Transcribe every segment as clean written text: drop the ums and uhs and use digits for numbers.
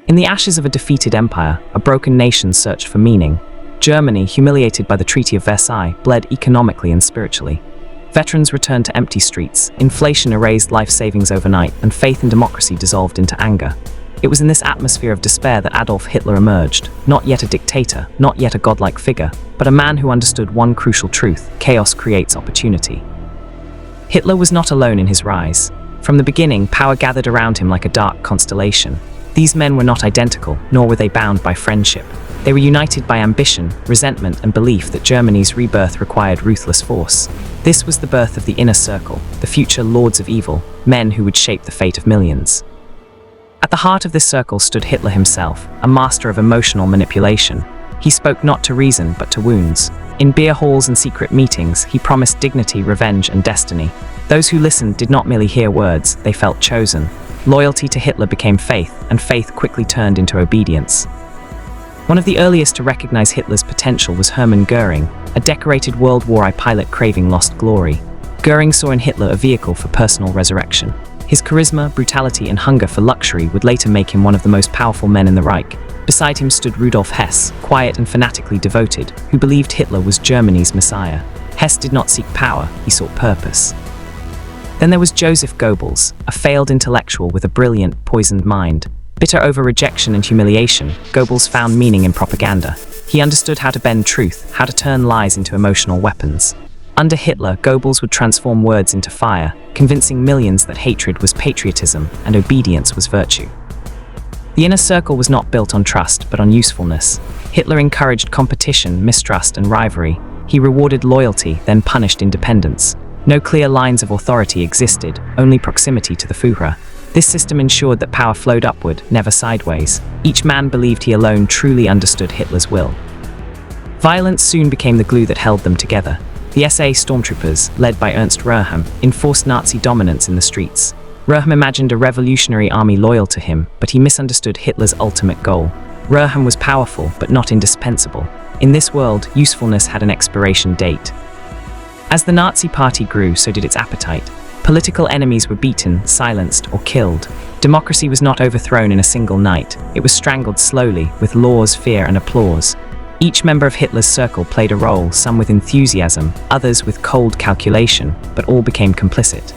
In the ashes of a defeated empire, a broken nation searched for meaning. Germany, humiliated by the Treaty of Versailles, bled economically and spiritually. Veterans returned to empty streets, inflation erased life savings overnight, and faith in democracy dissolved into anger. It was in this atmosphere of despair that Adolf Hitler emerged, not yet a dictator, not yet a godlike figure, but a man who understood one crucial truth: chaos creates opportunity. Hitler was not alone in his rise. From the beginning, power gathered around him like a dark constellation. These men were not identical, nor were they bound by friendship. They were united by ambition, resentment, and belief that Germany's rebirth required ruthless force. This was the birth of the inner circle, the future lords of evil, men who would shape the fate of millions. At the heart of this circle stood Hitler himself, a master of emotional manipulation. He spoke not to reason, but to wounds. In beer halls and secret meetings, he promised dignity, revenge, and destiny. Those who listened did not merely hear words, they felt chosen. Loyalty to Hitler became faith, and faith quickly turned into obedience. One of the earliest to recognize Hitler's potential was Hermann Göring, a decorated World War I pilot craving lost glory. Göring saw in Hitler a vehicle for personal resurrection. His charisma, brutality, and hunger for luxury would later make him one of the most powerful men in the Reich. Beside him stood Rudolf Hess, quiet and fanatically devoted, who believed Hitler was Germany's messiah. Hess did not seek power, he sought purpose. Then there was Joseph Goebbels, a failed intellectual with a brilliant, poisoned mind. Bitter over rejection and humiliation, Goebbels found meaning in propaganda. He understood how to bend truth, how to turn lies into emotional weapons. Under Hitler, Goebbels would transform words into fire, convincing millions that hatred was patriotism and obedience was virtue. The inner circle was not built on trust, but on usefulness. Hitler encouraged competition, mistrust, and rivalry. He rewarded loyalty, then punished independence. No clear lines of authority existed, only proximity to the Führer. This system ensured that power flowed upward, never sideways. Each man believed he alone truly understood Hitler's will. Violence soon became the glue that held them together. The SA stormtroopers, led by Ernst Röhm, enforced Nazi dominance in the streets. Röhm imagined a revolutionary army loyal to him, but he misunderstood Hitler's ultimate goal. Röhm was powerful, but not indispensable. In this world, usefulness had an expiration date. As the Nazi Party grew, so did its appetite. Political enemies were beaten, silenced, or killed. Democracy was not overthrown in a single night. It was strangled slowly, with laws, fear, and applause. Each member of Hitler's circle played a role, some with enthusiasm, others with cold calculation, but all became complicit.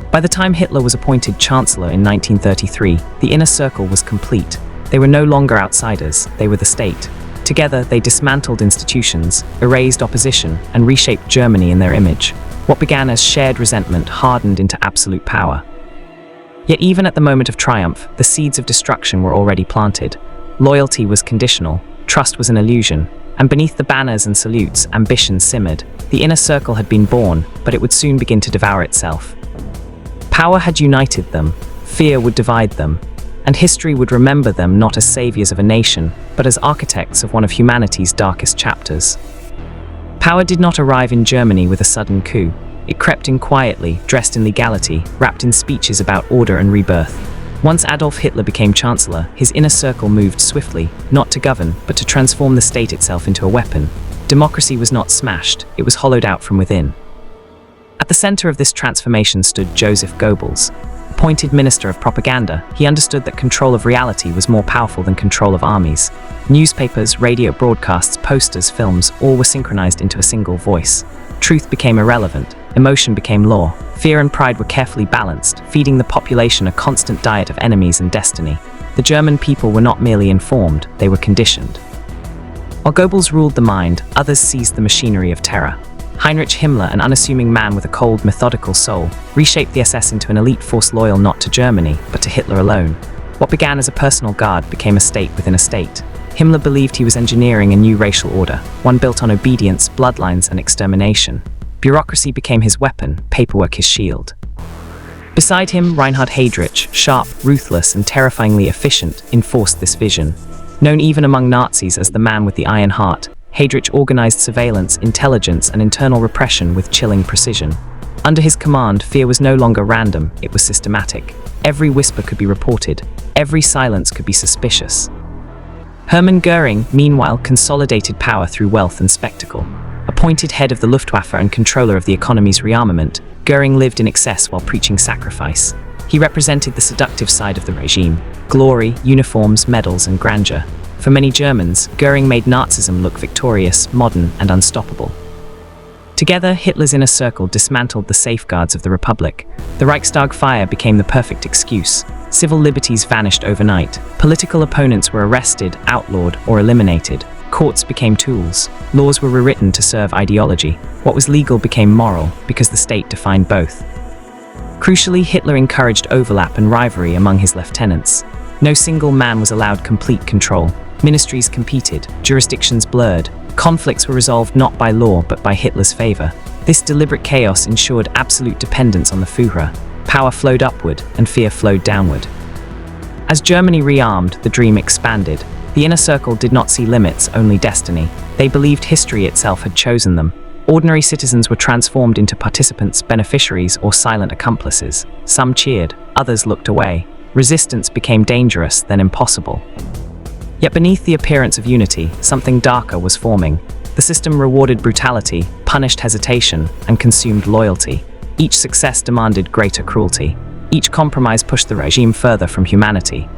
By the time Hitler was appointed Chancellor in 1933, the inner circle was complete. They were no longer outsiders, they were the state. Together, they dismantled institutions, erased opposition, and reshaped Germany in their image. What began as shared resentment hardened into absolute power. Yet even at the moment of triumph, the seeds of destruction were already planted. Loyalty was conditional, trust was an illusion, and beneath the banners and salutes, ambition simmered. The inner circle had been born, but it would soon begin to devour itself. Power had united them, fear would divide them, and history would remember them not as saviors of a nation, but as architects of one of humanity's darkest chapters. Power did not arrive in Germany with a sudden coup. It crept in quietly, dressed in legality, wrapped in speeches about order and rebirth. Once Adolf Hitler became Chancellor, his inner circle moved swiftly, not to govern, but to transform the state itself into a weapon. Democracy was not smashed, it was hollowed out from within. At the center of this transformation stood Joseph Goebbels. Appointed Minister of Propaganda, he understood that control of reality was more powerful than control of armies. Newspapers, radio broadcasts, posters, films, all were synchronized into a single voice. Truth became irrelevant, emotion became law, fear and pride were carefully balanced, feeding the population a constant diet of enemies and destiny. The German people were not merely informed, they were conditioned. While Goebbels ruled the mind, others seized the machinery of terror. Heinrich Himmler, an unassuming man with a cold, methodical soul, reshaped the SS into an elite force loyal not to Germany, but to Hitler alone. What began as a personal guard became a state within a state. Himmler believed he was engineering a new racial order, one built on obedience, bloodlines, and extermination. Bureaucracy became his weapon, paperwork his shield. Beside him, Reinhard Heydrich, sharp, ruthless, and terrifyingly efficient, enforced this vision. Known even among Nazis as the man with the iron heart, Heydrich organized surveillance, intelligence, and internal repression with chilling precision. Under his command, fear was no longer random, it was systematic. Every whisper could be reported, every silence could be suspicious. Hermann Göring, meanwhile, consolidated power through wealth and spectacle. Appointed head of the Luftwaffe and controller of the economy's rearmament, Göring lived in excess while preaching sacrifice. He represented the seductive side of the regime: glory, uniforms, medals, and grandeur. For many Germans, Göring made Nazism look victorious, modern, and unstoppable. Together, Hitler's inner circle dismantled the safeguards of the Republic. The Reichstag fire became the perfect excuse. Civil liberties vanished overnight. Political opponents were arrested, outlawed, or eliminated. Courts became tools. Laws were rewritten to serve ideology. What was legal became moral, because the state defined both. Crucially, Hitler encouraged overlap and rivalry among his lieutenants. No single man was allowed complete control. Ministries competed, jurisdictions blurred. Conflicts were resolved not by law but by Hitler's favor. This deliberate chaos ensured absolute dependence on the Führer. Power flowed upward and fear flowed downward. As Germany rearmed, the dream expanded. The inner circle did not see limits, only destiny. They believed history itself had chosen them. Ordinary citizens were transformed into participants, beneficiaries, or silent accomplices. Some cheered, others looked away. Resistance became dangerous, then impossible. Yet beneath the appearance of unity, something darker was forming. The system rewarded brutality, punished hesitation, and consumed loyalty. Each success demanded greater cruelty. Each compromise pushed the regime further from humanity.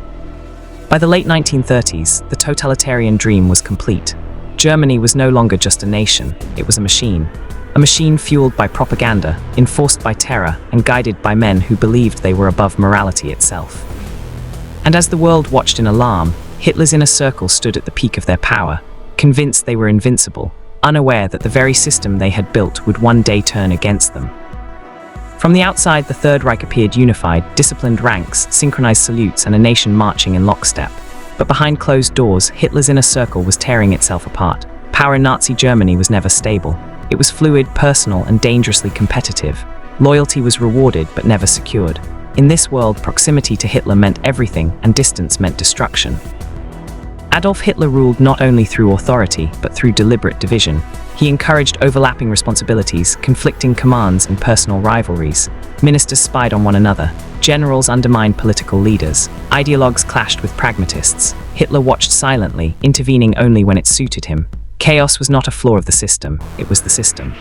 By the late 1930s, the totalitarian dream was complete. Germany was no longer just a nation, it was a machine. A machine fueled by propaganda, enforced by terror, and guided by men who believed they were above morality itself. And as the world watched in alarm, Hitler's inner circle stood at the peak of their power, convinced they were invincible, unaware that the very system they had built would one day turn against them. From the outside, the Third Reich appeared unified, disciplined ranks, synchronized salutes, and a nation marching in lockstep. But behind closed doors, Hitler's inner circle was tearing itself apart. Power in Nazi Germany was never stable. It was fluid, personal, and dangerously competitive. Loyalty was rewarded, but never secured. In this world, proximity to Hitler meant everything, and distance meant destruction. Adolf Hitler ruled not only through authority, but through deliberate division. He encouraged overlapping responsibilities, conflicting commands, and personal rivalries. Ministers spied on one another. Generals undermined political leaders. Ideologues clashed with pragmatists. Hitler watched silently, intervening only when it suited him. Chaos was not a flaw of the system, it was the system.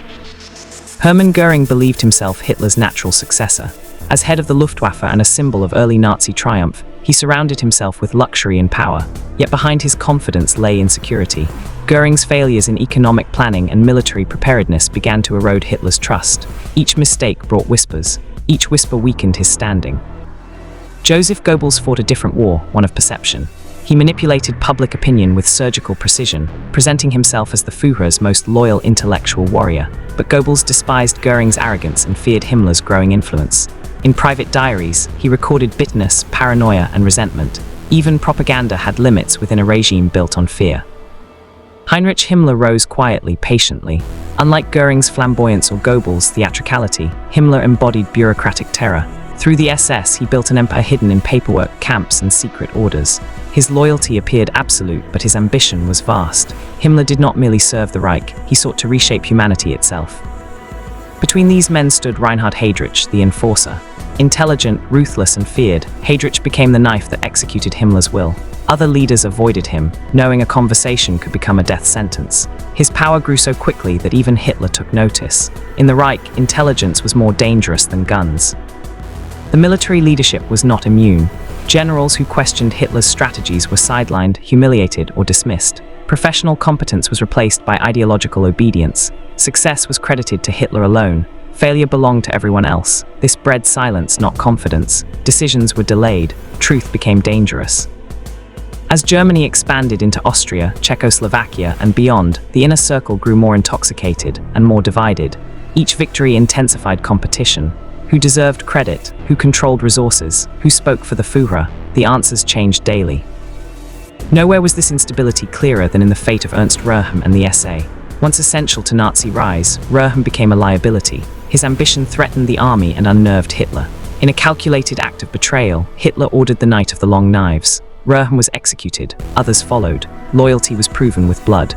Hermann Göring believed himself Hitler's natural successor. As head of the Luftwaffe and a symbol of early Nazi triumph, he surrounded himself with luxury and power. Yet behind his confidence lay insecurity. Göring's failures in economic planning and military preparedness began to erode Hitler's trust. Each mistake brought whispers. Each whisper weakened his standing. Joseph Goebbels fought a different war, one of perception. He manipulated public opinion with surgical precision, presenting himself as the Führer's most loyal intellectual warrior. But Goebbels despised Göring's arrogance and feared Himmler's growing influence. In private diaries, he recorded bitterness, paranoia, and resentment. Even propaganda had limits within a regime built on fear. Heinrich Himmler rose quietly, patiently. Unlike Göring's flamboyance or Goebbels' theatricality, Himmler embodied bureaucratic terror. Through the SS, he built an empire hidden in paperwork, camps, and secret orders. His loyalty appeared absolute, but his ambition was vast. Himmler did not merely serve the Reich, he sought to reshape humanity itself. Between these men stood Reinhard Heydrich, the enforcer. Intelligent, ruthless, and feared, Heydrich became the knife that executed Himmler's will. Other leaders avoided him, knowing a conversation could become a death sentence. His power grew so quickly that even Hitler took notice. In the Reich, intelligence was more dangerous than guns. The military leadership was not immune. Generals who questioned Hitler's strategies were sidelined, humiliated, or dismissed. Professional competence was replaced by ideological obedience. Success was credited to Hitler alone. Failure belonged to everyone else. This bred silence, not confidence. Decisions were delayed. Truth became dangerous. As Germany expanded into Austria, Czechoslovakia, and beyond, the inner circle grew more intoxicated and more divided. Each victory intensified competition. Who deserved credit? Who controlled resources? Who spoke for the Führer? The answers changed daily. Nowhere was this instability clearer than in the fate of Ernst Röhm and the SA. Once essential to Nazi rise, Röhm became a liability. His ambition threatened the army and unnerved Hitler. In a calculated act of betrayal, Hitler ordered the Night of the Long Knives. Röhm was executed, others followed. Loyalty was proven with blood.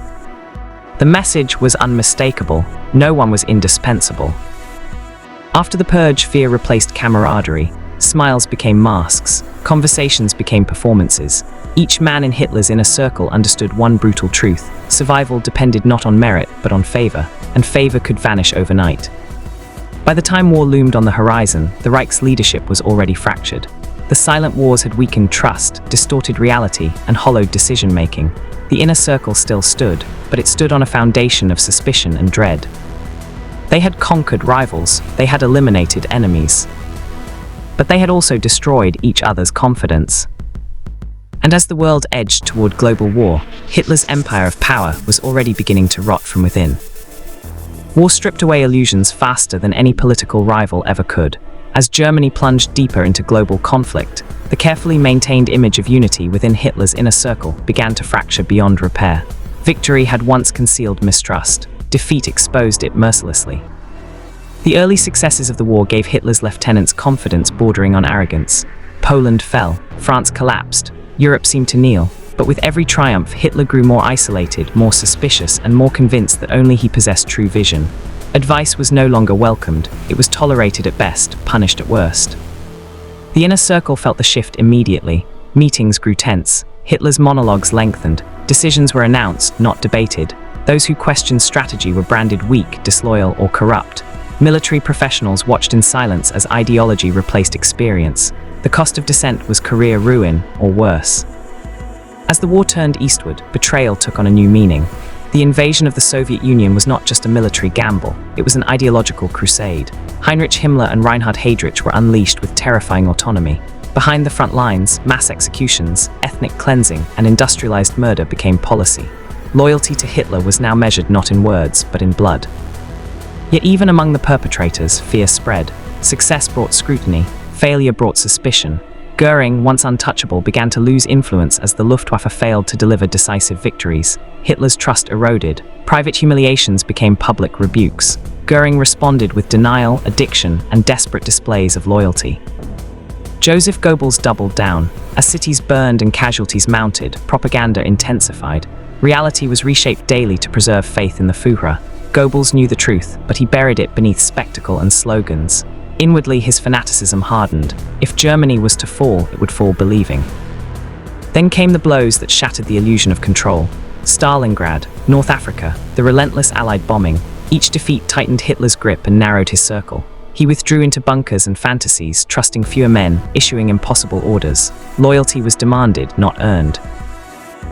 The message was unmistakable. No one was indispensable. After the purge, fear replaced camaraderie. Smiles became masks. Conversations became performances. Each man in Hitler's inner circle understood one brutal truth. Survival depended not on merit, but on favor, and favor could vanish overnight. By the time war loomed on the horizon, the Reich's leadership was already fractured. The silent wars had weakened trust, distorted reality, and hollowed decision-making. The inner circle still stood, but it stood on a foundation of suspicion and dread. They had conquered rivals, they had eliminated enemies. But they had also destroyed each other's confidence. And as the world edged toward global war, Hitler's empire of power was already beginning to rot from within. War stripped away illusions faster than any political rival ever could. As Germany plunged deeper into global conflict, the carefully maintained image of unity within Hitler's inner circle began to fracture beyond repair. Victory had once concealed mistrust. Defeat exposed it mercilessly. The early successes of the war gave Hitler's lieutenants confidence bordering on arrogance. Poland fell, France collapsed, Europe seemed to kneel. But with every triumph, Hitler grew more isolated, more suspicious, and more convinced that only he possessed true vision. Advice was no longer welcomed. It was tolerated at best, punished at worst. The inner circle felt the shift immediately. Meetings grew tense. Hitler's monologues lengthened. Decisions were announced, not debated. Those who questioned strategy were branded weak, disloyal, or corrupt. Military professionals watched in silence as ideology replaced experience. The cost of dissent was career ruin, or worse. As the war turned eastward, betrayal took on a new meaning. The invasion of the Soviet Union was not just a military gamble, it was an ideological crusade. Heinrich Himmler and Reinhard Heydrich were unleashed with terrifying autonomy. Behind the front lines, mass executions, ethnic cleansing, and industrialized murder became policy. Loyalty to Hitler was now measured not in words, but in blood. Yet even among the perpetrators, fear spread. Success brought scrutiny, failure brought suspicion. Goering, once untouchable, began to lose influence as the Luftwaffe failed to deliver decisive victories. Hitler's trust eroded. Private humiliations became public rebukes. Goering responded with denial, addiction, and desperate displays of loyalty. Joseph Goebbels doubled down. As cities burned and casualties mounted, propaganda intensified. Reality was reshaped daily to preserve faith in the Führer. Goebbels knew the truth, but he buried it beneath spectacle and slogans. Inwardly, his fanaticism hardened. If Germany was to fall, it would fall believing. Then came the blows that shattered the illusion of control. Stalingrad, North Africa, the relentless Allied bombing. Each defeat tightened Hitler's grip and narrowed his circle. He withdrew into bunkers and fantasies, trusting fewer men, issuing impossible orders. Loyalty was demanded, not earned.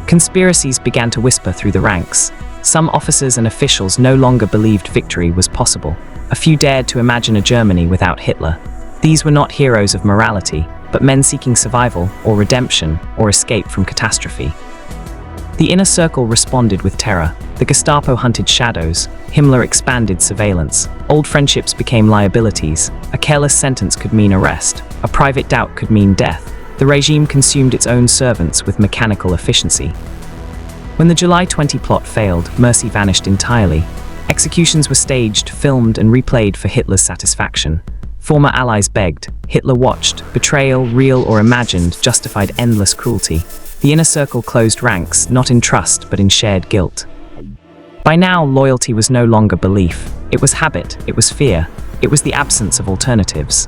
Conspiracies began to whisper through the ranks. Some officers and officials no longer believed victory was possible. A few dared to imagine a Germany without Hitler. These were not heroes of morality, but men seeking survival, or redemption, or escape from catastrophe. The inner circle responded with terror. The Gestapo hunted shadows. Himmler expanded surveillance. Old friendships became liabilities. A careless sentence could mean arrest. A private doubt could mean death. The regime consumed its own servants with mechanical efficiency. When the July 20 plot failed, mercy vanished entirely. Executions were staged, filmed, and replayed for Hitler's satisfaction. Former allies begged. Hitler watched. Betrayal, real or imagined, justified endless cruelty. The inner circle closed ranks, not in trust, but in shared guilt. By now, loyalty was no longer belief. It was habit, it was fear, it was the absence of alternatives.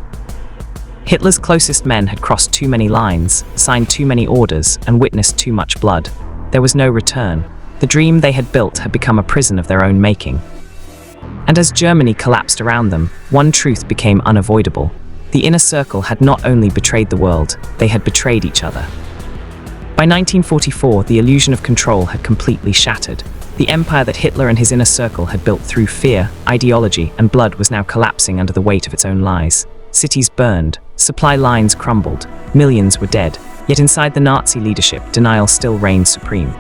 Hitler's closest men had crossed too many lines, signed too many orders, and witnessed too much blood. There was no return. The dream they had built had become a prison of their own making. And as Germany collapsed around them, one truth became unavoidable. The inner circle had not only betrayed the world, they had betrayed each other. By 1944, the illusion of control had completely shattered. The empire that Hitler and his inner circle had built through fear, ideology, and blood was now collapsing under the weight of its own lies. Cities burned, supply lines crumbled, millions were dead. Yet inside the Nazi leadership, denial still reigned supreme.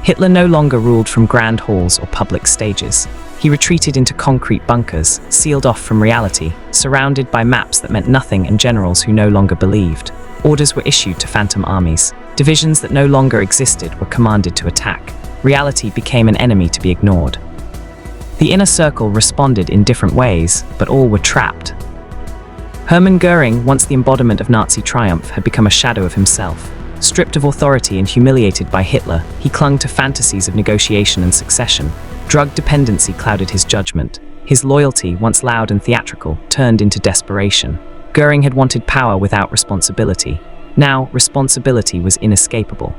Hitler no longer ruled from grand halls or public stages. He retreated into concrete bunkers, sealed off from reality, surrounded by maps that meant nothing and generals who no longer believed. Orders were issued to phantom armies. Divisions that no longer existed were commanded to attack. Reality became an enemy to be ignored. The inner circle responded in different ways, but all were trapped. Hermann Goering, once the embodiment of Nazi triumph, had become a shadow of himself. Stripped of authority and humiliated by Hitler, he clung to fantasies of negotiation and succession. Drug dependency clouded his judgment. His loyalty, once loud and theatrical, turned into desperation. Goering had wanted power without responsibility. Now, responsibility was inescapable.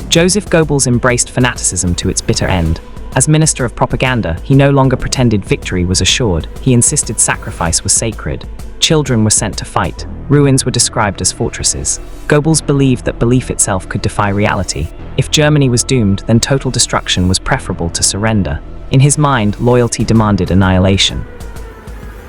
Joseph Goebbels embraced fanaticism to its bitter end. As minister of propaganda, he no longer pretended victory was assured. He insisted sacrifice was sacred. Children were sent to fight. Ruins were described as fortresses. Goebbels believed that belief itself could defy reality. If Germany was doomed, then total destruction was preferable to surrender. In his mind, loyalty demanded annihilation.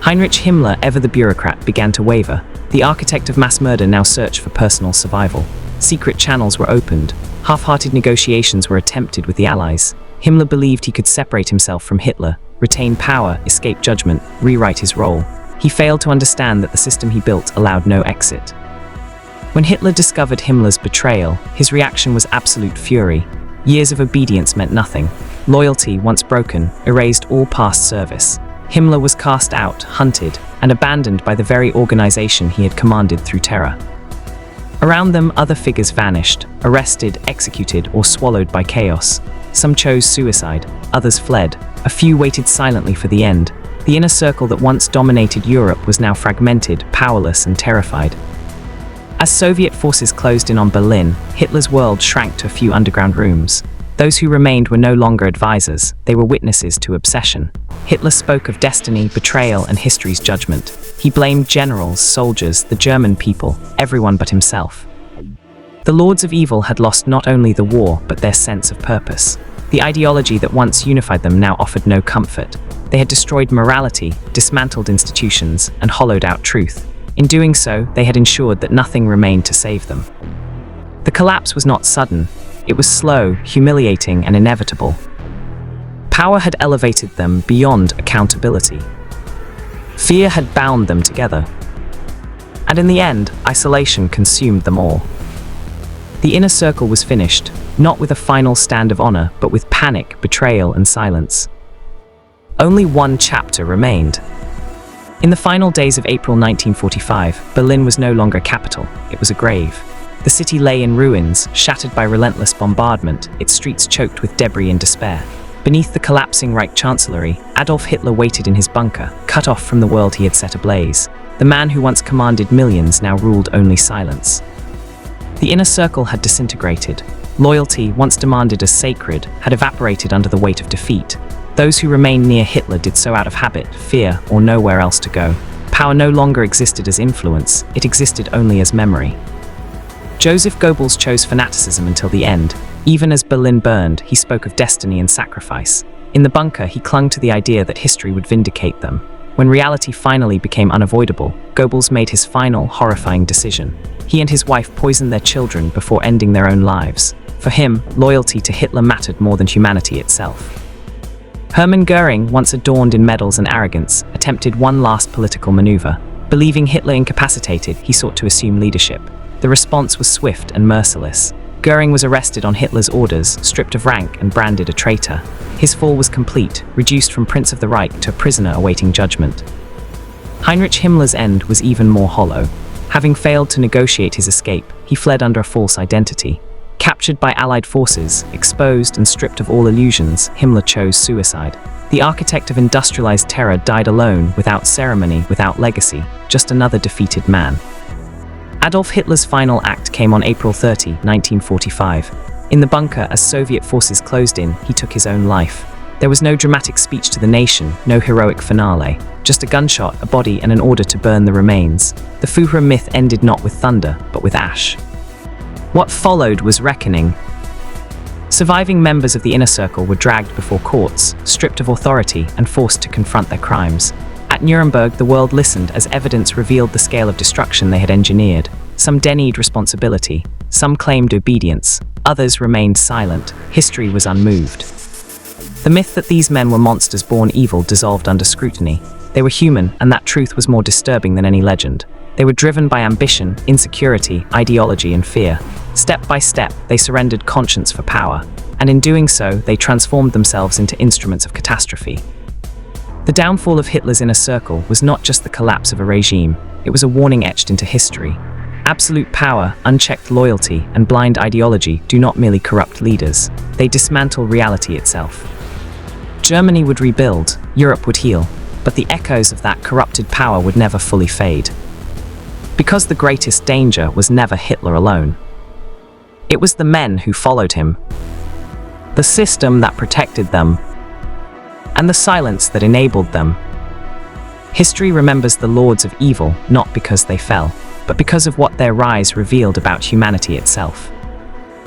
Heinrich Himmler, ever the bureaucrat, began to waver. The architect of mass murder now searched for personal survival. Secret channels were opened. Half-hearted negotiations were attempted with the Allies. Himmler believed he could separate himself from Hitler, retain power, escape judgment, rewrite his role. He failed to understand that the system he built allowed no exit. When Hitler discovered Himmler's betrayal, his reaction was absolute fury. Years of obedience meant nothing. Loyalty, once broken, erased all past service. Himmler was cast out, hunted, and abandoned by the very organization he had commanded through terror. Around them, other figures vanished, arrested, executed, or swallowed by chaos. Some chose suicide, others fled. A few waited silently for the end. The inner circle that once dominated Europe was now fragmented, powerless, and terrified. As Soviet forces closed in on Berlin, Hitler's world shrank to a few underground rooms. Those who remained were no longer advisors, they were witnesses to obsession. Hitler spoke of destiny, betrayal, and history's judgment. He blamed generals, soldiers, the German people, everyone but himself. The lords of evil had lost not only the war, but their sense of purpose. The ideology that once unified them now offered no comfort. They had destroyed morality, dismantled institutions, and hollowed out truth. In doing so, they had ensured that nothing remained to save them. The collapse was not sudden. It was slow, humiliating, and inevitable. Power had elevated them beyond accountability. Fear had bound them together. And in the end, isolation consumed them all. The inner circle was finished, not with a final stand of honor, but with panic, betrayal, and silence. Only one chapter remained. In the final days of April 1945, Berlin was no longer a capital, it was a grave. The city lay in ruins, shattered by relentless bombardment, its streets choked with debris and despair. Beneath the collapsing Reich Chancellery, Adolf Hitler waited in his bunker, cut off from the world he had set ablaze. The man who once commanded millions now ruled only silence. The inner circle had disintegrated. Loyalty, once demanded as sacred, had evaporated under the weight of defeat. Those who remained near Hitler did so out of habit, fear, or nowhere else to go. Power no longer existed as influence, it existed only as memory. Joseph Goebbels chose fanaticism until the end. Even as Berlin burned, he spoke of destiny and sacrifice. In the bunker, he clung to the idea that history would vindicate them. When reality finally became unavoidable, Goebbels made his final, horrifying decision. He and his wife poisoned their children before ending their own lives. For him, loyalty to Hitler mattered more than humanity itself. Hermann Goering, once adorned in medals and arrogance, attempted one last political maneuver. Believing Hitler incapacitated, he sought to assume leadership. The response was swift and merciless. Goering was arrested on Hitler's orders, stripped of rank, and branded a traitor. His fall was complete, reduced from Prince of the Reich to a prisoner awaiting judgment. Heinrich Himmler's end was even more hollow. Having failed to negotiate his escape, he fled under a false identity. Captured by Allied forces, exposed and stripped of all illusions, Himmler chose suicide. The architect of industrialized terror died alone, without ceremony, without legacy, just another defeated man. Adolf Hitler's final act came on April 30, 1945. In the bunker, as Soviet forces closed in, he took his own life. There was no dramatic speech to the nation, no heroic finale. Just a gunshot, a body, and an order to burn the remains. The Führer myth ended not with thunder, but with ash. What followed was reckoning. Surviving members of the inner circle were dragged before courts, stripped of authority, and forced to confront their crimes. At Nuremberg, the world listened as evidence revealed the scale of destruction they had engineered. Some denied responsibility, some claimed obedience, others remained silent. History was unmoved. The myth that these men were monsters born evil dissolved under scrutiny. They were human, and that truth was more disturbing than any legend. They were driven by ambition, insecurity, ideology, and fear. Step by step, they surrendered conscience for power, and in doing so, they transformed themselves into instruments of catastrophe. The downfall of Hitler's inner circle was not just the collapse of a regime, it was a warning etched into history. Absolute power, unchecked loyalty, and blind ideology do not merely corrupt leaders, they dismantle reality itself. Germany would rebuild, Europe would heal, but the echoes of that corrupted power would never fully fade. Because the greatest danger was never Hitler alone. It was the men who followed him. The system that protected them, and the silence that enabled them. History remembers the lords of evil not because they fell, but because of what their rise revealed about humanity itself.